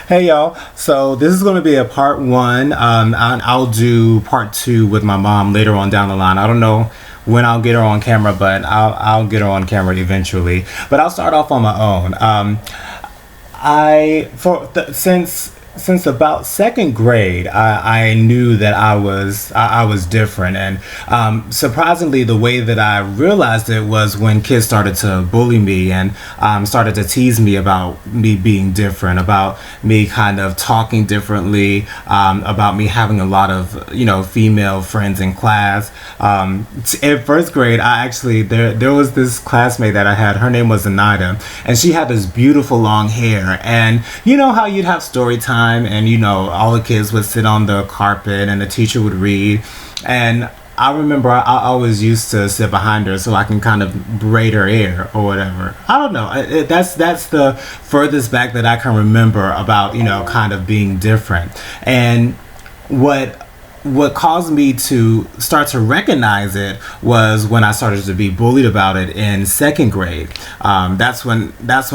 Hey y'all. So this is going to be a part one. I'll do part two with my mom later on down the line. I don't know when I'll get her on camera, but I'll get her on camera eventually. But I'll start off on my own. Since about second grade, I knew that I was different, and surprisingly, the way that I realized it was when kids started to bully me and started to tease me about me being different, about me kind of talking differently, about me having a lot of female friends in class. In first grade, I actually there was this classmate that I had. Her name was Anida, and she had this beautiful long hair. And you know how you'd have story time, and all the kids would sit on the carpet, and the teacher would read. And I remember I always used to sit behind her so I can kind of braid her hair or whatever. I don't know. That's the furthest back that I can remember about kind of being different. And what caused me to start to recognize it was when I started to be bullied about it in second grade. That's when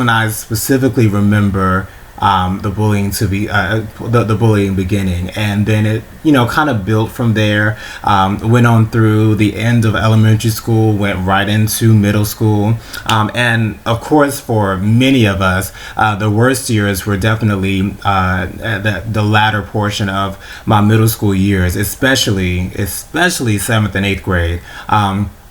I specifically remember the bullying to be the bullying beginning, and then it kind of built from there. Went on through the end of elementary school, went right into middle school, and of course for many of us, the worst years were definitely the latter portion of my middle school years, especially seventh and eighth grade.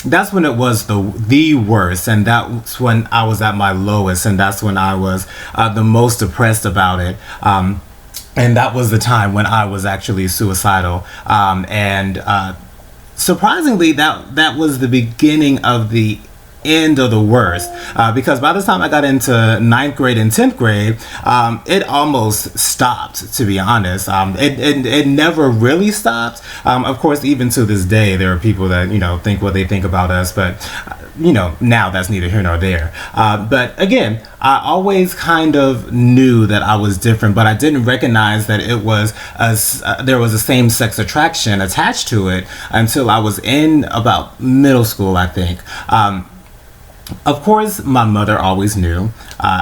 That's when it was the worst, and that's when I was at my lowest, and that's when I was the most depressed about it. And that was the time when I was actually suicidal. And surprisingly, that was the beginning of the end of the worst, because by the time I got into ninth grade and 10th grade, it almost stopped, to be honest. It never really stopped. Of course, even to this day, there are people that think what they think about us, but now that's neither here nor there. But again, I always kind of knew that I was different, but I didn't recognize that there was a same-sex attraction attached to it until I was in about middle school, I think. Of course, my mother always knew.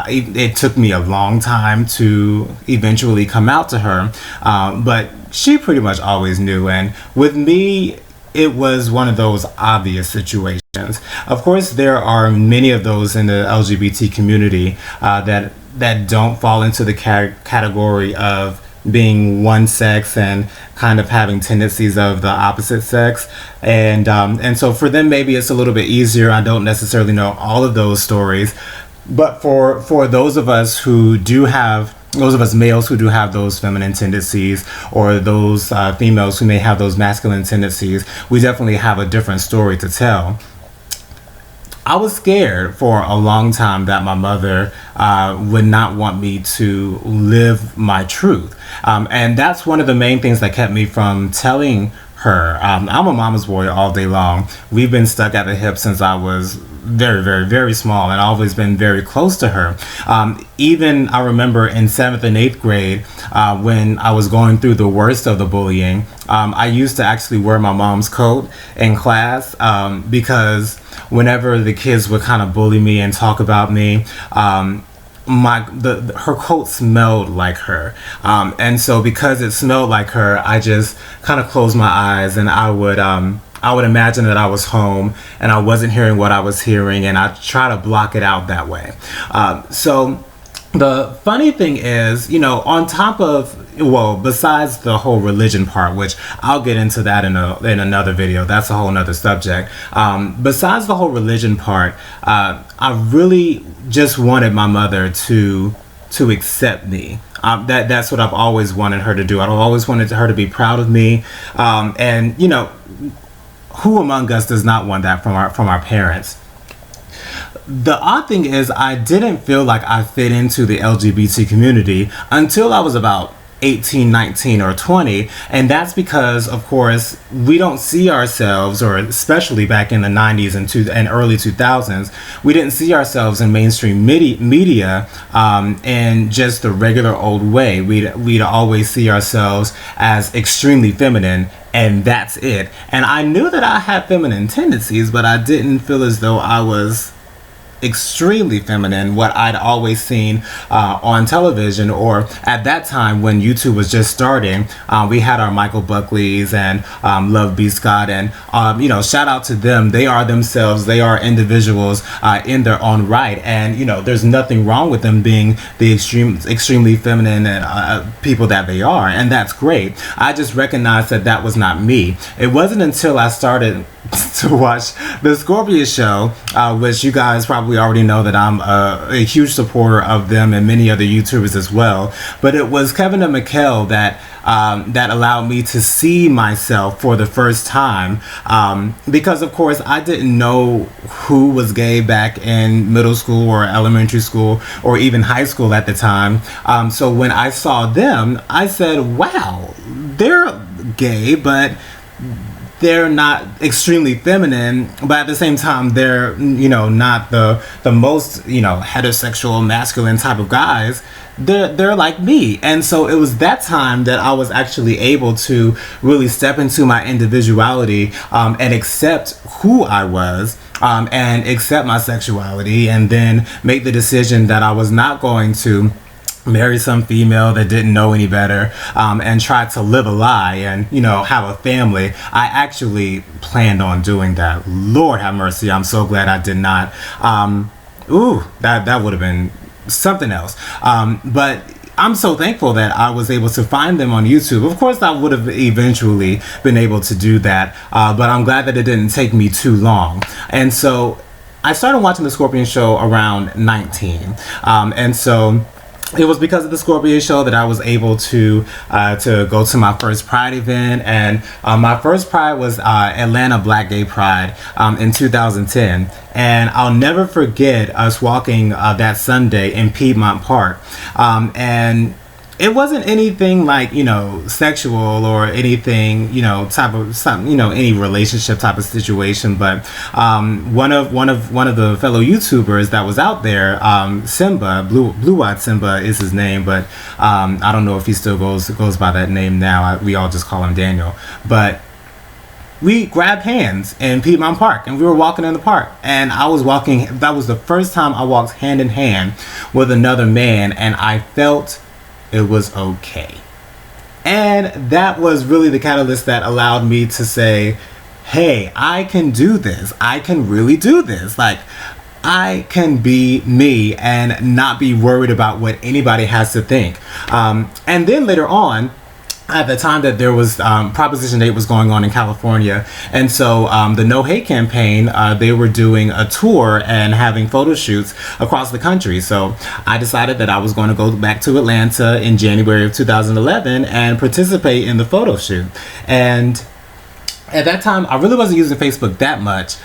It took me a long time to eventually come out to her, but she pretty much always knew. And with me, it was one of those obvious situations. Of course, there are many of those in the LGBT community that don't fall into the category of being one sex and kind of having tendencies of the opposite sex, and so for them maybe it's a little bit easier. I don't necessarily know all of those stories, but for those of us males who do have those feminine tendencies, or those females who may have those masculine tendencies, we definitely have a different story to tell. I was scared for a long time that my mother would not want me to live my truth. And that's one of the main things that kept me from telling her. I'm a mama's boy all day long. We've been stuck at the hip since I was very, very, very small, and I've always been very close to her. Even I remember in seventh and eighth grade, when I was going through the worst of the bullying, I used to actually wear my mom's coat in class, because whenever the kids would kind of bully me and talk about me, her coat smelled like her, and so because it smelled like her, I just kind of closed my eyes, and I would imagine that I was home and I wasn't hearing what I was hearing, and I try to block it out that way. So the funny thing is, on top of, besides the whole religion part, which I'll get into that in another video, that's a whole nother subject. Besides the whole religion part, I really just wanted my mother to accept me. That's what I've always wanted her to do. I've always wanted her to be proud of me. And who among us does not want that from our parents? The odd thing is, I didn't feel like I fit into the LGBT community until I was about 18, 19, or 20, and that's because, of course, we don't see ourselves, or especially back in the 90s and early 2000s, we didn't see ourselves in mainstream media in just the regular old way. We'd always see ourselves as extremely feminine, and that's it. And I knew that I had feminine tendencies, but I didn't feel as though I was extremely feminine, what I'd always seen on television, or at that time when YouTube was just starting. We had our Michael Buckleys and Love B. Scott, and shout out to them. They are themselves. They are individuals in their own right, and there's nothing wrong with them being the extremely feminine and people that they are, and that's great. I just recognized that was not me. It wasn't until I started to watch the Scorpio Show, which you guys probably already know that I'm a huge supporter of them and many other YouTubers as well. But it was Kevin and Mikkel that allowed me to see myself for the first time, because of course I didn't know who was gay back in middle school or elementary school or even high school at the time. So when I saw them, I said, wow, they're gay, but they're not extremely feminine, but at the same time they're not the most heterosexual masculine type of guys. They're like me. And so it was that time that I was actually able to really step into my individuality, and accept who I was, and accept my sexuality, and then make the decision that I was not going to marry some female that didn't know any better, and try to live a lie and have a family. I actually planned on doing that. Lord have mercy, I'm so glad I did not. That would have been something else. But I'm so thankful that I was able to find them on YouTube. Of course I would have eventually been able to do that, but I'm glad that it didn't take me too long. And so I started watching the Scorpion Show around 19, and so it was because of the Scorpio Show that I was able to go to my first Pride event, and my first Pride was Atlanta Black Gay Pride in 2010. And I'll never forget us walking that Sunday in Piedmont Park, and it wasn't anything like sexual or anything type of something any relationship type of situation, but one of the fellow YouTubers that was out there, Simba, Blue Eyed Simba is his name, but I don't know if he still goes by that name now. We all just call him Daniel. But we grabbed hands in Piedmont Park, and we were walking in the park, and I was walking. That was the first time I walked hand in hand with another man, and I felt it was okay. And that was really the catalyst that allowed me to say, hey, I can do this. I can really do this. Like, I can be me and not be worried about what anybody has to think. And then later on, at the time that there was Proposition 8 was going on in California, and so the No Hate campaign, they were doing a tour and having photo shoots across the country. So I decided that I was going to go back to Atlanta in January of 2011 and participate in the photo shoot. And at that time, I really wasn't using Facebook that much,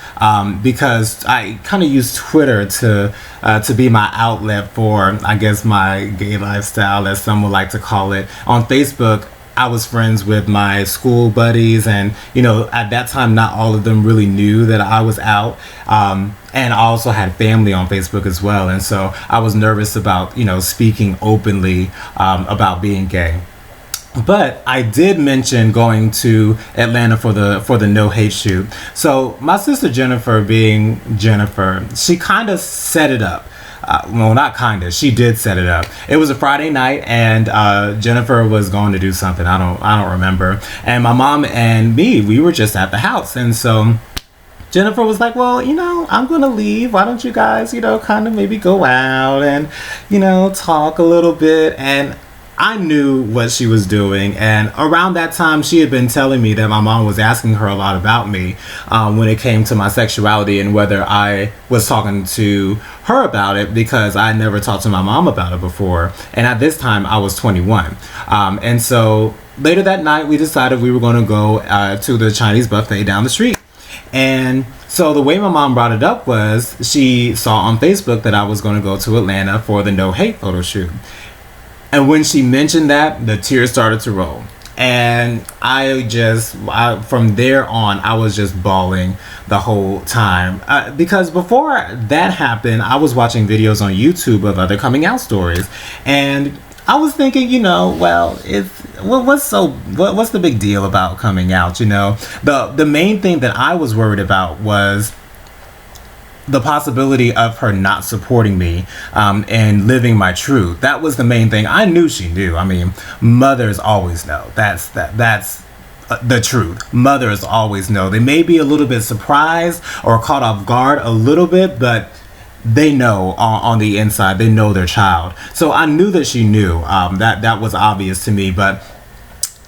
because I kind of used Twitter to be my outlet for, I guess, my gay lifestyle, as some would like to call it. On Facebook, I was friends with my school buddies, and at that time not all of them really knew that I was out, and I also had family on Facebook as well, and so I was nervous about speaking openly about being gay. But I did mention going to Atlanta for the No Hate shoot. So my sister Jennifer, being Jennifer, she kind of set it up. Well, not kinda. She did set it up. It was a Friday night, and Jennifer was going to do something. I don't remember. And my mom and me, we were just at the house, and so Jennifer was like, well, I'm going to leave. Why don't you guys, kind of maybe go out and, talk a little bit. And I knew what she was doing, and around that time she had been telling me that my mom was asking her a lot about me when it came to my sexuality, and whether I was talking to her about it, because I never talked to my mom about it before, and at this time I was 21. And so later that night we decided we were going to go to the Chinese buffet down the street. And so the way my mom brought it up was she saw on Facebook that I was going to go to Atlanta for the No Hate photo shoot. And when she mentioned that, the tears started to roll. And from there on, I was just bawling the whole time. Because before that happened, I was watching videos on YouTube of other coming out stories. And I was thinking, well, what's the big deal about coming out? The main thing that I was worried about was the possibility of her not supporting me and living my truth. That was the main thing. I knew she knew. I mean, mothers always know. That's the truth. Mothers always know. They may be a little bit surprised or caught off guard a little bit, but they know on the inside. They know their child. So I knew that she knew. That was obvious to me, but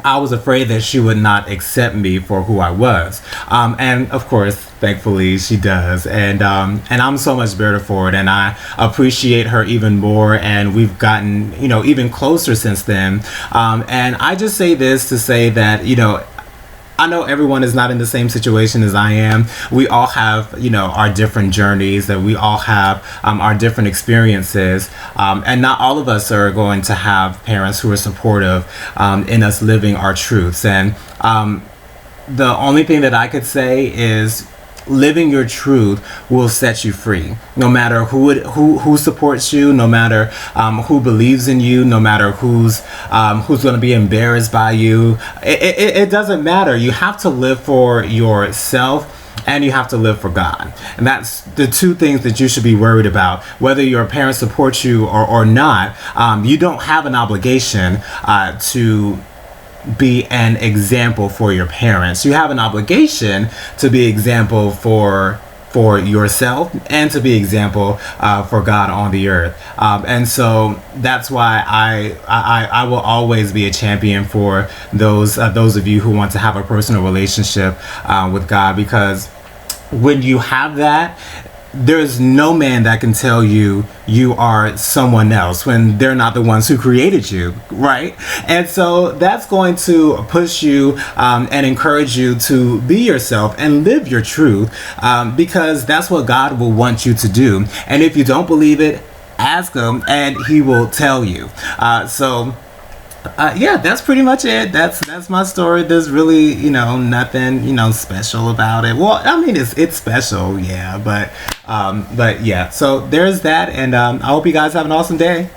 I was afraid that she would not accept me for who I was. And of course, thankfully, she does. And I'm so much better for it. And I appreciate her even more. And we've gotten, even closer since then. And I just say this to say that, I know everyone is not in the same situation as I am. We all have, our different journeys, that we all have our different experiences. And not all of us are going to have parents who are supportive in us living our truths. And the only thing that I could say is living your truth will set you free, no matter who supports you, no matter who believes in you, no matter who's going to be embarrassed by you. It doesn't matter. You have to live for yourself, and you have to live for God. And that's the two things that you should be worried about. Whether your parents support you or not, you don't have an obligation to be an example for your parents. You have an obligation to be example for yourself and to be example for God on the earth. And so that's why I will always be a champion for those of you who want to have a personal relationship with God, because when you have that, there's no man that can tell you you are someone else when they're not the ones who created you, right? And so that's going to push you and encourage you to be yourself and live your truth, because that's what God will want you to do. And if you don't believe it, ask him and he will tell you. Yeah, that's pretty much it. That's my story. There's really, nothing, special about it. Well, I mean, it's special, yeah, but yeah. So there's that, and I hope you guys have an awesome day.